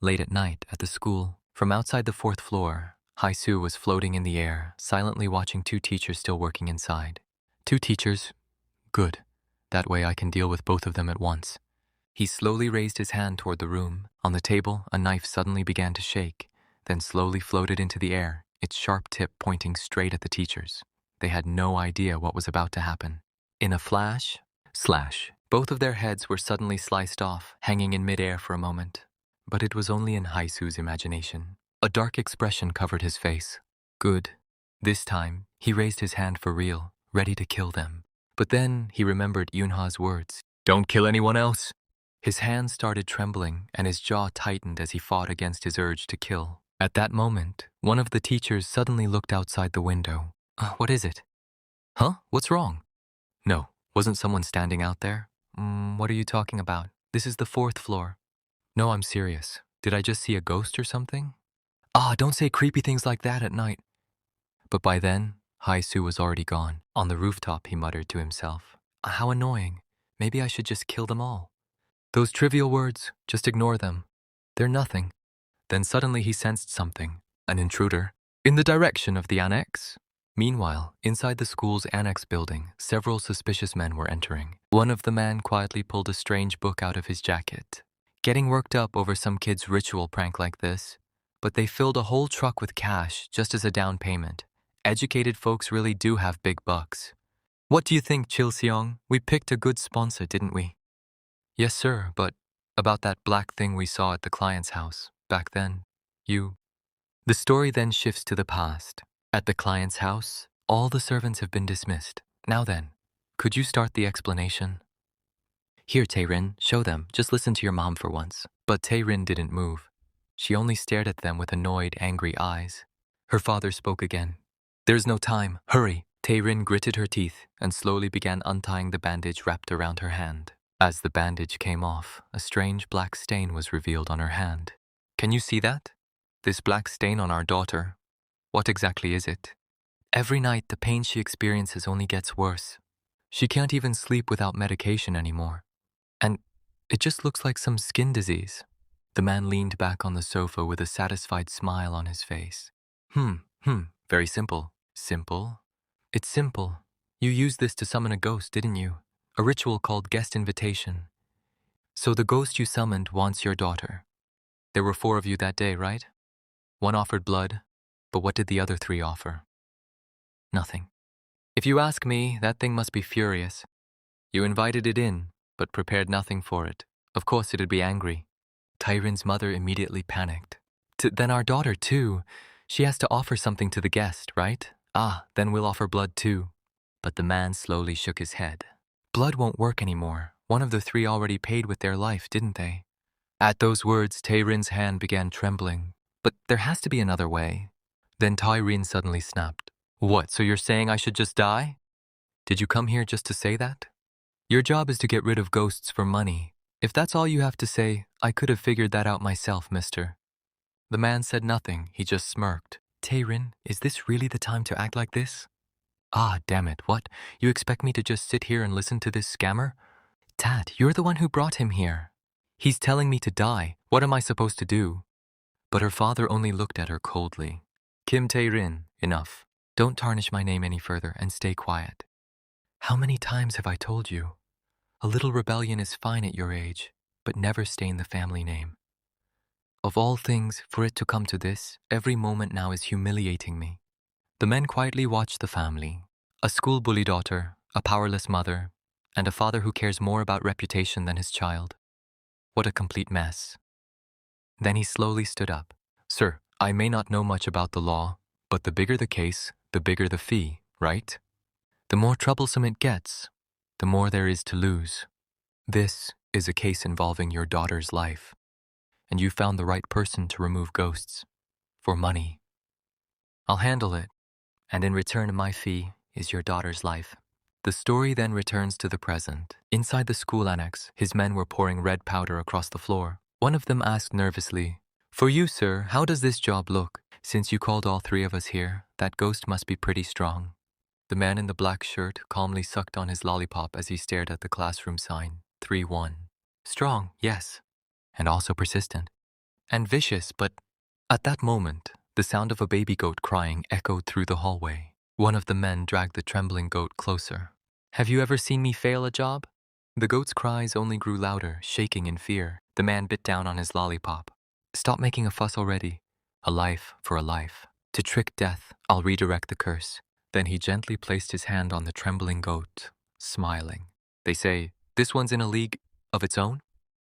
Late at night at the school, from outside the fourth floor, Haisu was floating in the air, silently watching two teachers still working inside. Two teachers? Good. That way I can deal with both of them at once. He slowly raised his hand toward the room. On the table, a knife suddenly began to shake, then slowly floated into the air, its sharp tip pointing straight at the teachers. They had no idea what was about to happen. In a flash, slash, both of their heads were suddenly sliced off, hanging in midair for a moment. But it was only in Haisu's imagination. A dark expression covered his face. Good. This time, he raised his hand for real, ready to kill them. But then he remembered Yunha's words. Don't kill anyone else. His hands started trembling and his jaw tightened as he fought against his urge to kill. At that moment, one of the teachers suddenly looked outside the window. What is it? Huh? What's wrong? No, wasn't someone standing out there? What are you talking about? This is the fourth floor. No, I'm serious. Did I just see a ghost or something? Don't say creepy things like that at night. But by then, Haisu was already gone. On the rooftop, he muttered to himself. How annoying. Maybe I should just kill them all. Those trivial words, just ignore them. They're nothing. Then suddenly he sensed something, an intruder, in the direction of the annex. Meanwhile, inside the school's annex building, several suspicious men were entering. One of the men quietly pulled a strange book out of his jacket. Getting worked up over some kid's ritual prank like this, but they filled a whole truck with cash just as a down payment. Educated folks really do have big bucks. What do you think, Chil Seong? We picked a good sponsor, didn't we? Yes, sir, but about that black thing we saw at the client's house, back then, The story then shifts to the past. At the client's house, all the servants have been dismissed. Now then, could you start the explanation? Here, Tae-rin, show them. Just listen to your mom for once. But Tae-rin didn't move. She only stared at them with annoyed, angry eyes. Her father spoke again. There's no time. Hurry. Tae-rin gritted her teeth and slowly began untying the bandage wrapped around her hand. As the bandage came off, a strange black stain was revealed on her hand. Can you see that? This black stain on our daughter. What exactly is it? Every night, the pain she experiences only gets worse. She can't even sleep without medication anymore. And it just looks like some skin disease. The man leaned back on the sofa with a satisfied smile on his face. Very simple. Simple? It's simple. You used this to summon a ghost, didn't you? A ritual called guest invitation. So the ghost you summoned wants your daughter. There were 4 of you that day, right? One offered blood, but what did the other 3 offer? Nothing. If you ask me, that thing must be furious. You invited it in, but prepared nothing for it. Of course it'd be angry. Tae-rin's mother immediately panicked. Then our daughter too. She has to offer something to the guest, right? Then we'll offer blood too. But the man slowly shook his head. Blood won't work anymore. One of the 3 already paid with their life, didn't they? At those words, Tae-rin's hand began trembling. But there has to be another way. Then Tae-rin suddenly snapped. What, so you're saying I should just die? Did you come here just to say that? Your job is to get rid of ghosts for money. If that's all you have to say, I could have figured that out myself, mister. The man said nothing, he just smirked. Tae-rin, is this really the time to act like this? Damn it, what? You expect me to just sit here and listen to this scammer? Dad, you're the one who brought him here. He's telling me to die. What am I supposed to do? But her father only looked at her coldly. Kim Tae-rin, enough. Don't tarnish my name any further and stay quiet. How many times have I told you? A little rebellion is fine at your age, but never stain the family name. Of all things, for it to come to this, every moment now is humiliating me. The men quietly watched the family. A school bully daughter, a powerless mother, and a father who cares more about reputation than his child. What a complete mess. Then he slowly stood up. Sir, I may not know much about the law, but the bigger the case, the bigger the fee, right? The more troublesome it gets, the more there is to lose. This is a case involving your daughter's life, and you found the right person to remove ghosts. For money. I'll handle it, and in return my fee is your daughter's life. The story then returns to the present. Inside the school annex, his men were pouring red powder across the floor. One of them asked nervously, For you, sir, how does this job look? Since you called all 3 of us here, that ghost must be pretty strong. The man in the black shirt calmly sucked on his lollipop as he stared at the classroom sign, 3-1. Strong, yes, and also persistent. and vicious, but at that moment, the sound of a baby goat crying echoed through the hallway. One of the men dragged the trembling goat closer. Have you ever seen me fail a job? The goat's cries only grew louder, shaking in fear. The man bit down on his lollipop. Stop making a fuss already. A life for a life. To trick death, I'll redirect the curse. Then he gently placed his hand on the trembling goat, smiling. They say, this one's in a league of its own?